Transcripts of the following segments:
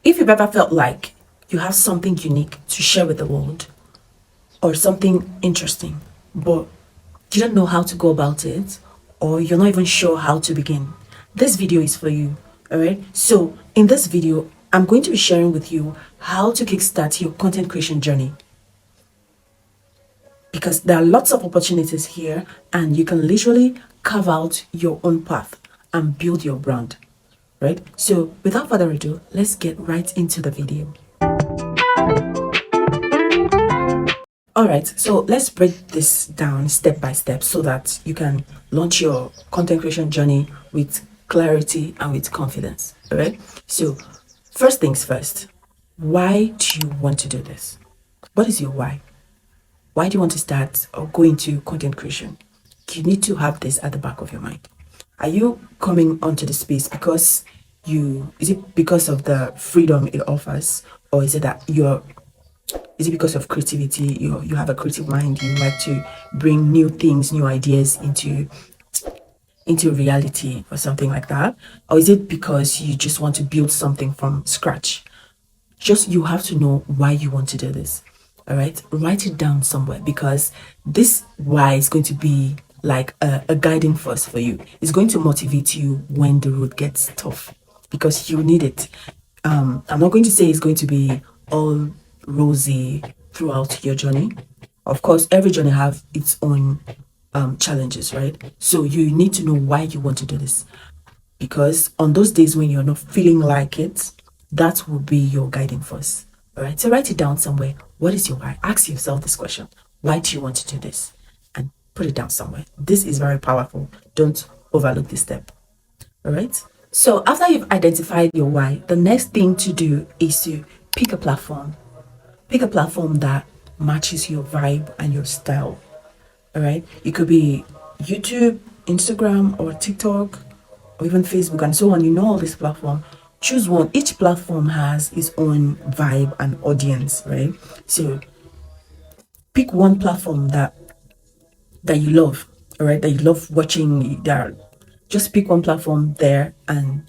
If you've ever felt like you have something unique to share with the world or something interesting, but you don't know how to go about it, or you're not even sure how to begin, this video is for you. All right. So in this video, I'm going to be sharing with you how to kickstart your content creation journey, because there are lots of opportunities here and you can literally carve out your own path and build your brand. Right. So without further ado, let's get right into the video. All right, so let's break this down step by step so that you can launch your content creation journey with clarity and with confidence. All right, so first things first, why do you want to do this? What is your why? Why do you want to start or go into content creation? You need to have this at the back of your mind. Are you coming onto the space because is it because of the freedom it offers, or is it because of creativity? You have a creative mind, you like to bring new things, new ideas into reality or something like that? Or is it because you just want to build something from scratch? Just, you have to know why you want to do this. All right, write it down somewhere, because this why is going to be like a guiding force for you. It's going to motivate you when the road gets tough, because you need it. I'm not going to say it's going to be all rosy throughout your journey. Of course, every journey have its own challenges, right? So you need to know why you want to do this, because on those days when you're not feeling like it, that will be your guiding force. All right, so write it down somewhere. What is your why? Ask yourself this question: why do you want to do this? And put it down somewhere. This is very powerful. Don't overlook this step. All right. So after you've identified your why, the next thing to do is to pick a platform. Pick a platform that matches your vibe and your style. All right. It could be YouTube, Instagram, or TikTok, or even Facebook, and so on. You know all these platforms. Choose one. Each platform has its own vibe and audience, right? So pick one platform that you love, all right, that you love watching. Just pick one platform there and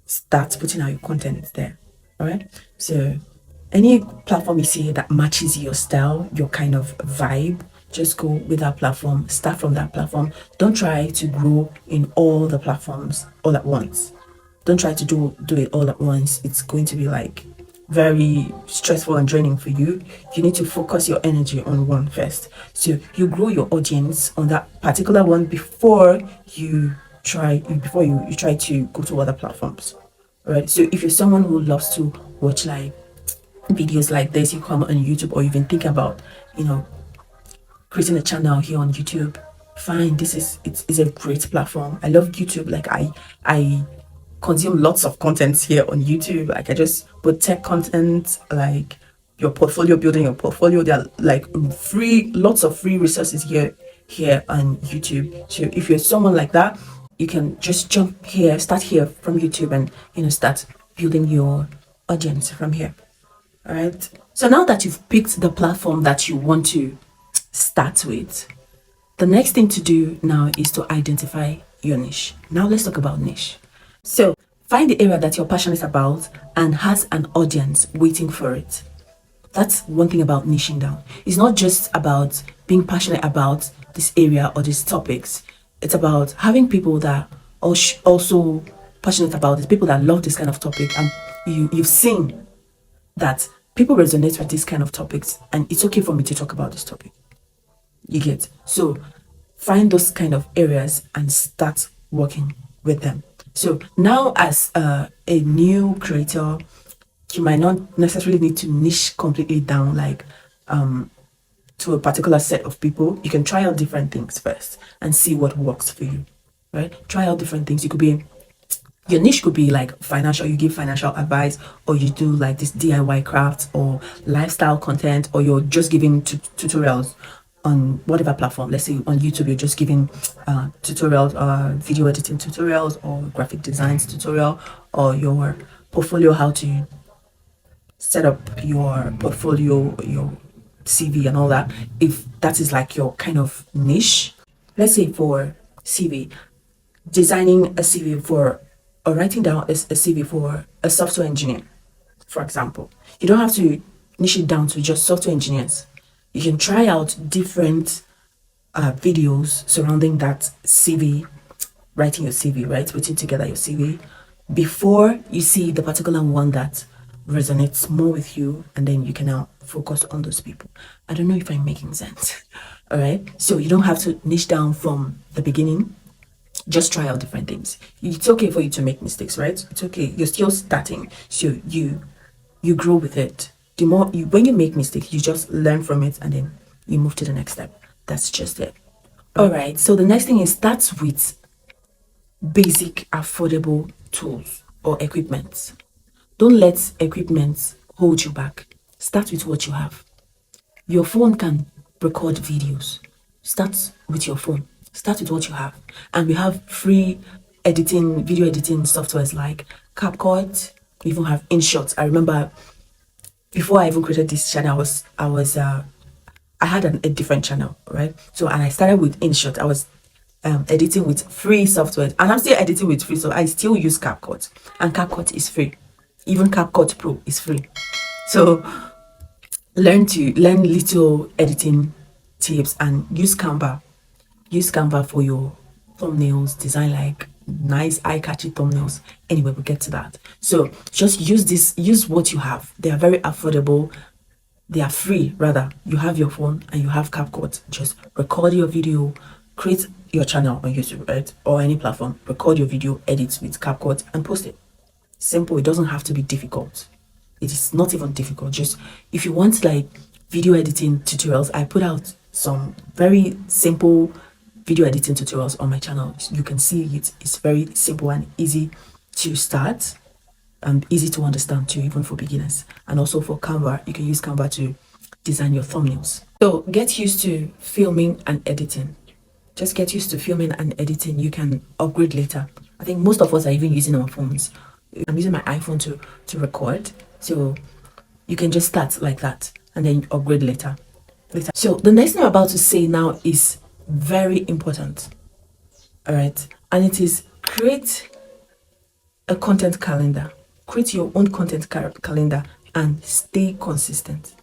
start putting out your content there. All right. So any platform you see that matches your style, your kind of vibe, just go with that platform. Start from that platform. Don't try to grow in all the platforms all at once. Don't try to do it all at once. It's going to be like very stressful and draining for you. You need to focus your energy on one first. So you grow your audience on that particular one before you try to go to other platforms. All right. So if you're someone who loves to watch like videos like this, you come on YouTube, or even think about, creating a channel here on YouTube, fine. It's a great platform. I love YouTube. Like I consume lots of content here on YouTube. Like I just put tech content, like your portfolio, building your portfolio. There are like lots of free resources here on YouTube. So if you're someone like that, you can just start here from YouTube, and start building your audience from here. All right. So now that you've picked the platform that you want to start with, the next thing to do now is to identify your niche. Now let's talk about niche. So find the area that you're passionate about and has an audience waiting for it. That's one thing about niching down. It's not just about being passionate about this area or these topics. It's about having people that are also passionate about this, people that love this kind of topic, and you've seen that people resonate with this kind of topics, and it's okay for me to talk about this topic. You get? So find those kind of areas and start working with them. So now, as a new creator, you might not necessarily need to niche completely down, like to a particular set of people. You can try out different things first and see what works for you, right? Try out different things. Your niche could be like financial. You give financial advice, or you do like this DIY crafts or lifestyle content, or you're just giving tutorials on whatever platform. Let's say on YouTube, you're just giving tutorials, video editing tutorials, or graphic designs tutorial, or your portfolio, how to set up your portfolio, your CV and all that. If that is like your kind of niche, let's say for CV, designing a CV for, or writing down a CV for a software engineer. for example. You don't have to niche it down to just software engineers. You can try out different videos surrounding that CV, writing your CV, right? Putting together your CV before you see the particular one that resonates more with you, and then you can now focus on those people. I don't know if I'm making sense. All right. So you don't have to niche down from the beginning. Just try out different things. It's okay for you to make mistakes, right? It's okay. You're still starting, so you grow with it. The more you, when you make mistakes, you just learn from it and then you move to the next step. That's just it. All right. So the next thing is start with basic, affordable tools or equipment. Don't let equipment hold you back. Start with what you have. Your phone can record videos. Start with your phone. Start with what you have. And we have free editing, video editing softwares like CapCut. We even have InShot. I remember before I even created this channel, I had a different channel, right? So, and I started with InShot. I was editing with free software, and I'm still editing with free, so I still use CapCut, and CapCut is free. Even CapCut Pro is free. So learn little editing tips and use Canva. Use Canva for your thumbnails. Design like nice eye-catchy thumbnails. Anyway, we'll get to that. So just use what you have. They are very affordable. They are free, rather. You have your phone and you have CapCut. Just record your video, create your channel on YouTube, right? Or any platform. Record your video, edit with CapCut, and post it. Simple. It doesn't have to be difficult. It is not even difficult. Just if you want like video editing tutorials, I put out some very simple video editing tutorials on my channel. You can see it. It's very simple and easy to start and easy to understand too, even for beginners. And also for Canva, you can use Canva to design your thumbnails. So get used to filming and editing. Just get used to filming and editing. You can upgrade later. I think most of us are even using our phones. I'm using my iPhone to record. So you can just start like that and then upgrade later. So the next thing I'm about to say now is very important. All right. And it is create a content calendar. Create your own content calendar and stay consistent.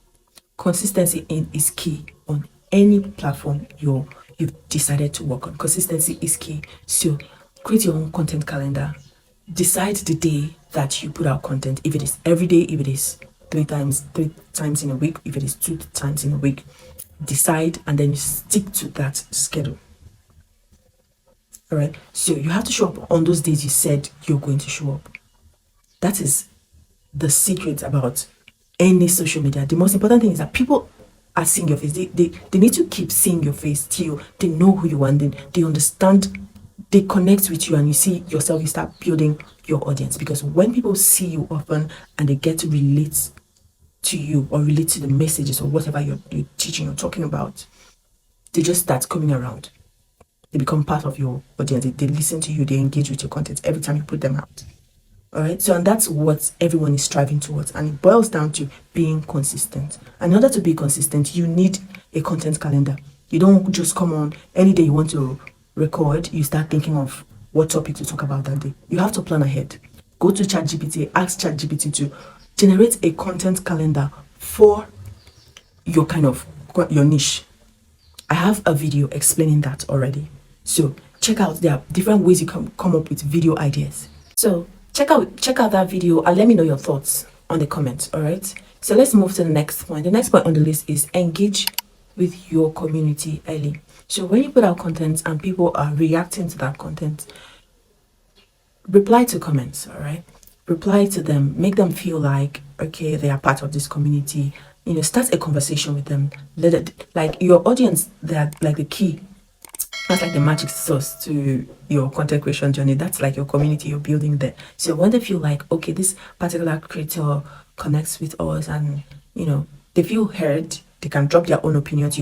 Consistency is key on any platform you've decided to work on. Consistency is key. So create your own content calendar. Decide the day that you put out content. If it is every day, if it is three times in a week, if it is 2 times in a week, decide and then stick to that schedule. All right. So you have to show up on those days you said you're going to show up. That is the secret about any social media. The most important thing is that people are seeing your face. They need to keep seeing your face till they know who you are, and they understand, they connect with you, and you see yourself, you start building your audience. Because when people see you often and they get to relate to you or relate to the messages or whatever you're teaching or talking about, they just start coming around. They become part of your audience. They listen to you, they engage with your content every time you put them out. All right. So, and that's what everyone is striving towards. And it boils down to being consistent. And in order to be consistent, you need a content calendar. You don't just come on any day you want to record, you start thinking of what topic to talk about that day. You have to plan ahead. Go to ChatGPT, ask ChatGPT to generate a content calendar for your your niche. I have a video explaining that already. So check out, there are different ways you can come up with video ideas. So check out that video and let me know your thoughts on the comments. All right. So let's move to the next point. The next point on the list is engage with your community early. So when you put out content and people are reacting to that content, reply to comments. All right. Reply to them. Make them feel like, okay, they are part of this community. You know, start a conversation with them. Let it, like your audience, they're like the key. That's like the magic sauce to your content creation journey. That's like your community you're building there. So when they feel like, okay, this particular creator connects with us, and you know, they feel heard, they can drop their own opinions.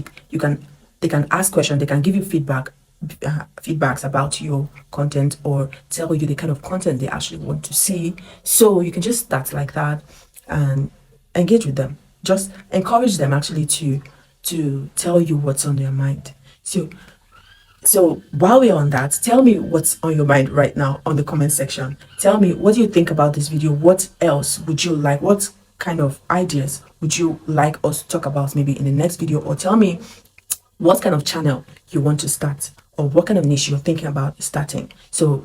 They can ask questions, they can give you feedbacks about your content, or tell you the kind of content they actually want to see. So you can just start like that and engage with them. Just encourage them actually to tell you what's on their mind. So while we're on that, tell me what's on your mind right now on the comment section. Tell me, what do you think about this video? What else would you like? What kind of ideas would you like us to talk about maybe in the next video, or tell me what kind of channel you want to start, or what kind of niche you're thinking about starting, so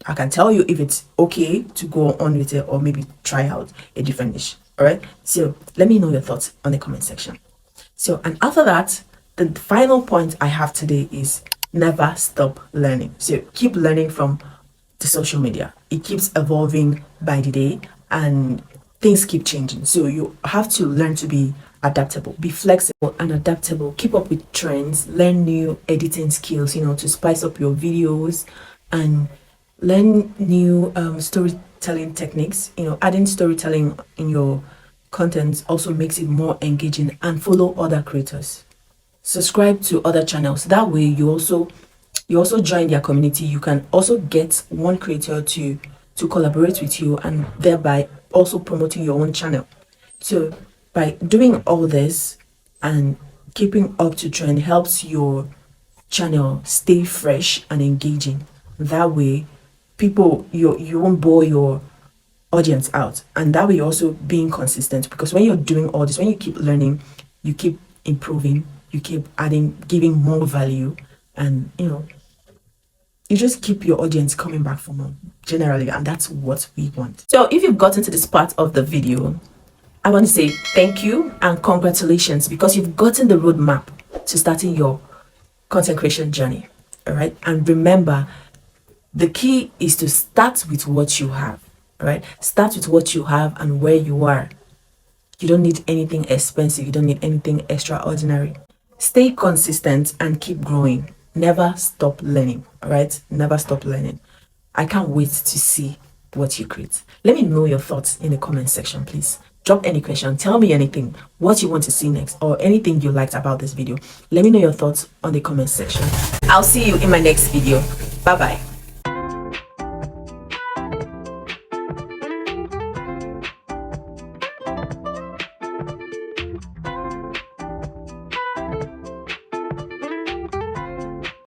I can tell you if it's okay to go on with it, or maybe try out a different niche. All right, so let me know your thoughts on the comment section. So, and after that, the final point I have today is never stop learning. So keep learning from the social media. It keeps evolving by the day, and things keep changing. So you have to learn to be adaptable, be flexible and adaptable, keep up with trends, learn new editing skills, to spice up your videos, and learn new storytelling techniques. Adding storytelling in your content also makes it more engaging. And follow other creators, subscribe to other channels. That way you also join their community. You can also get one creator to collaborate with you, and thereby also promoting your own channel. So by doing all this and keeping up to trend helps your channel stay fresh and engaging. That way you won't bore your audience out, and that way also being consistent, because when you're doing all this, when you keep learning, you keep improving, you keep adding, giving more value, and you just keep your audience coming back for more generally, and that's what we want. So if you've gotten to this part of the video, I want to say thank you and congratulations, because you've gotten the roadmap to starting your content creation journey. All right, and remember, the key is to start with what you have. All right, start with what you have and where you are. You don't need anything expensive, you don't need anything extraordinary. Stay consistent and keep growing. Never stop learning. All right, never stop learning. I can't wait to see what you create. Let me know your thoughts in the comment section, please. Drop any question, tell me anything, what you want to see next, or anything you liked about this video. Let me know your thoughts on the comment section. I'll see you in my next video. Bye bye.